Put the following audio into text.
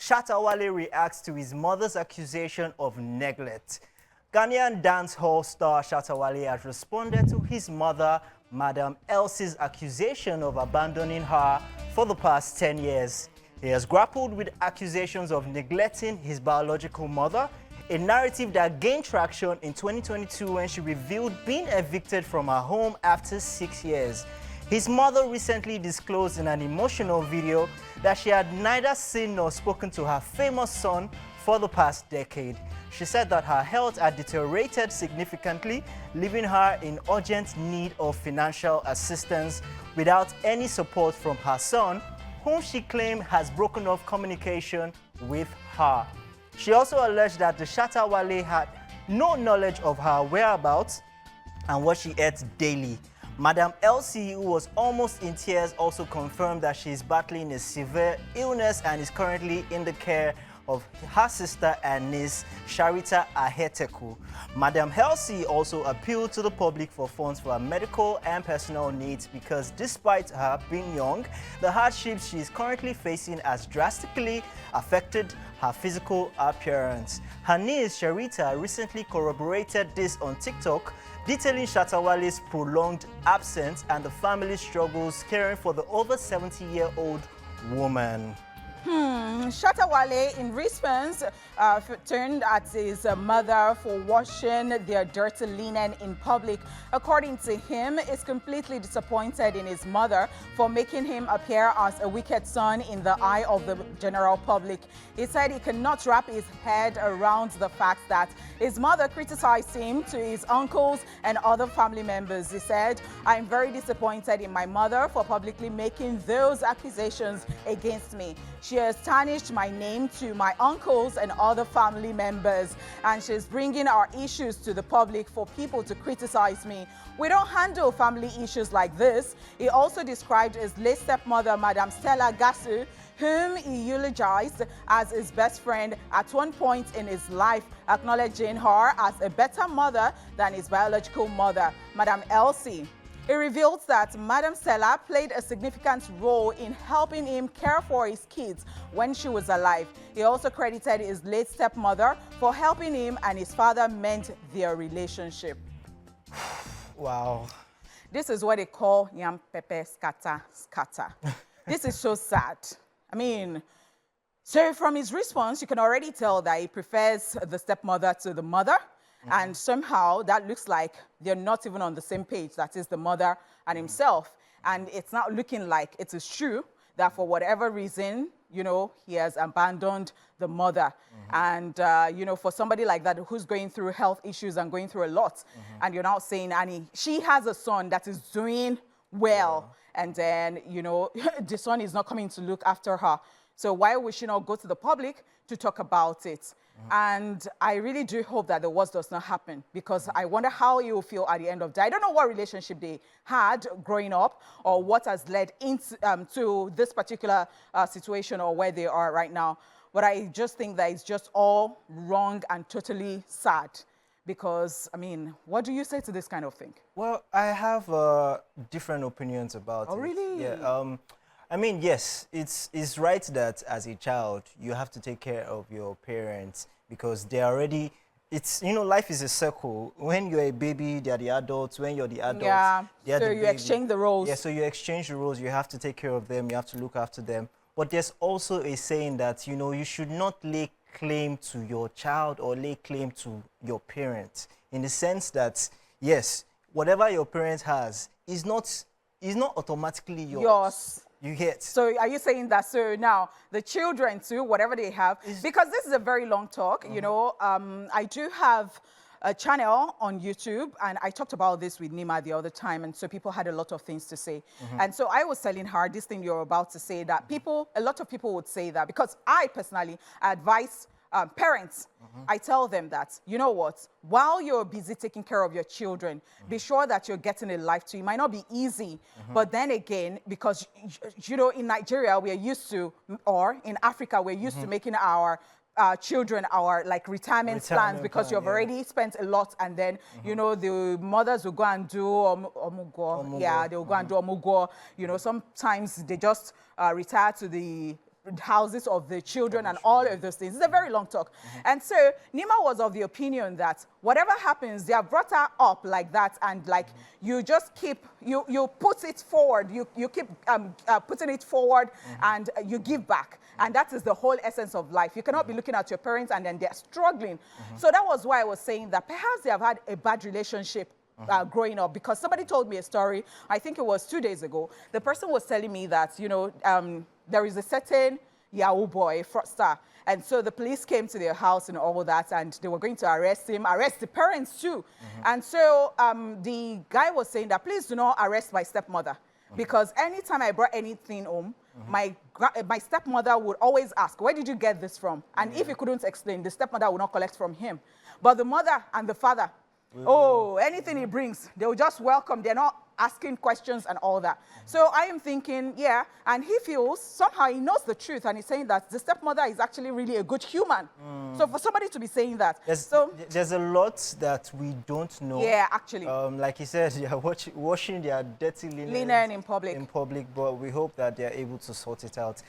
Shatta Wale reacts to his mother's accusation of neglect. Ghanaian dancehall star Shatta Wale has responded to his mother, Madam Elsie's accusation of abandoning her for the past 10 years. He has grappled with accusations of neglecting his biological mother, a narrative that gained traction in 2022 when she revealed being evicted from her home after 6 years. His mother recently disclosed in an emotional video that she had neither seen nor spoken to her famous son for the past decade. She said that her health had deteriorated significantly, leaving her in urgent need of financial assistance without any support from her son, whom she claimed has broken off communication with her. She also alleged that the Shatta Wale had no knowledge of her whereabouts and what she ate daily. Madam Elsie, who was almost in tears, also confirmed that she is battling a severe illness and is currently in the care of her sister and niece, Cherrissa and Madam Elsie also appealed to the public for funds for her medical and personal needs because despite her being young, the hardships she is currently facing has drastically affected her physical appearance. Her niece, Cherrissa, recently corroborated this on TikTok, detailing Shatta Wale's prolonged absence and the family's struggles caring for the over 70-year-old woman. Shatta Wale, in response, turned at his mother for washing their dirty linen in public. According to him, is completely disappointed in his mother for making him appear as a wicked son in the eye of the general public. He said he cannot wrap his head around the fact that his mother criticized him to his uncles and other family members. He said, "I am very disappointed in my mother for publicly making those accusations against me. She has tarnished my name to my uncles and other family members, and she's bringing our issues to the public for people to criticize me. We don't handle family issues like this." He also described his late stepmother, Madam Stella Gasu, whom he eulogized as his best friend at one point in his life, acknowledging her as a better mother than his biological mother, Madam Elsie. It reveals that Madam Stella played a significant role in helping him care for his kids when she was alive. He also credited his late stepmother for helping him and his father mend their relationship. Wow. This is what they call yam pepe scatter scatter. This is so sad. I mean, so from his response, you can already tell that he prefers the stepmother to the mother. And somehow that looks like they're not even on the same page, that is the mother and himself. And it's not looking like it is true that for whatever reason, you know, he has abandoned the mother. And, you know, for somebody like that who's going through health issues and going through a lot, and you're now saying, Annie, she has a son that is doing well. And then, you know, the son is not coming to look after her. So why would she not go to the public to talk about it? And I really do hope that the worst does not happen, because I wonder how he will feel at the end of the day. I don't know what relationship they had growing up or what has led into to this particular situation or where they are right now. But I just think that it's just all wrong and totally sad. Because, I mean, what do you say to this kind of thing? Well, I have different opinions about it. Oh, really? Yeah. I mean, yes, it's right that as a child, you have to take care of your parents because they're already, it's, you know, life is a circle. When you're a baby, they're the adults. When you're the adults, they're so the you baby. exchange the roles. Yeah, so you exchange the roles. You have to take care of them. You have to look after them. But there's also a saying that, you know, you should not lay claim to your child or lay claim to your parents, in the sense that, yes, whatever your parent has is not automatically yours. You get. So are you saying that, so now the children too, whatever they have, because this is a very long talk, you know, I do have a channel on YouTube, and I talked about this with Nima the other time, and so people had a lot of things to say. And so I was telling her this thing you're about to say, that a lot of people would say that, because I personally advise parents, I tell them that, you know what, while you're busy taking care of your children, be sure that you're getting a life too. It might not be easy, but then again, because, you know, in Nigeria, we are used to, or in Africa, we're used to making our children our like retirement plans, because you've already spent a lot, and then you know the mothers will go and do omugo. Yeah, they will go and do omugo. You know, sometimes they just retire to the houses of the children and all of those things. It's a very long talk. And so Nima was of the opinion that whatever happens, they have brought her up like that, and like you just keep, you put it forward, you keep putting it forward, and you give back. And that is the whole essence of life. You cannot be looking at your parents and then they're struggling. So that was why I was saying that perhaps they have had a bad relationship growing up, because somebody told me a story, I think it was 2 days ago. The person was telling me that, you know, there is a certain Yahoo boy, fraudster, and so the police came to their house and all that, and they were going to arrest him, arrest the parents too. And so the guy was saying that, please do not arrest my stepmother, because anytime I brought anything home, my stepmother would always ask, where did you get this from? And if he couldn't explain, the stepmother would not collect from him. But the mother and the father, oh, anything he brings, they will just welcome. They're not asking questions and all that. So I am thinking, yeah, and he feels, somehow he knows the truth, and he's saying that the stepmother is actually really a good human. So for somebody to be saying that. There's a lot that we don't know. Yeah, actually. Like he said, they are washing their dirty linen In public. but we hope that they are able to sort it out.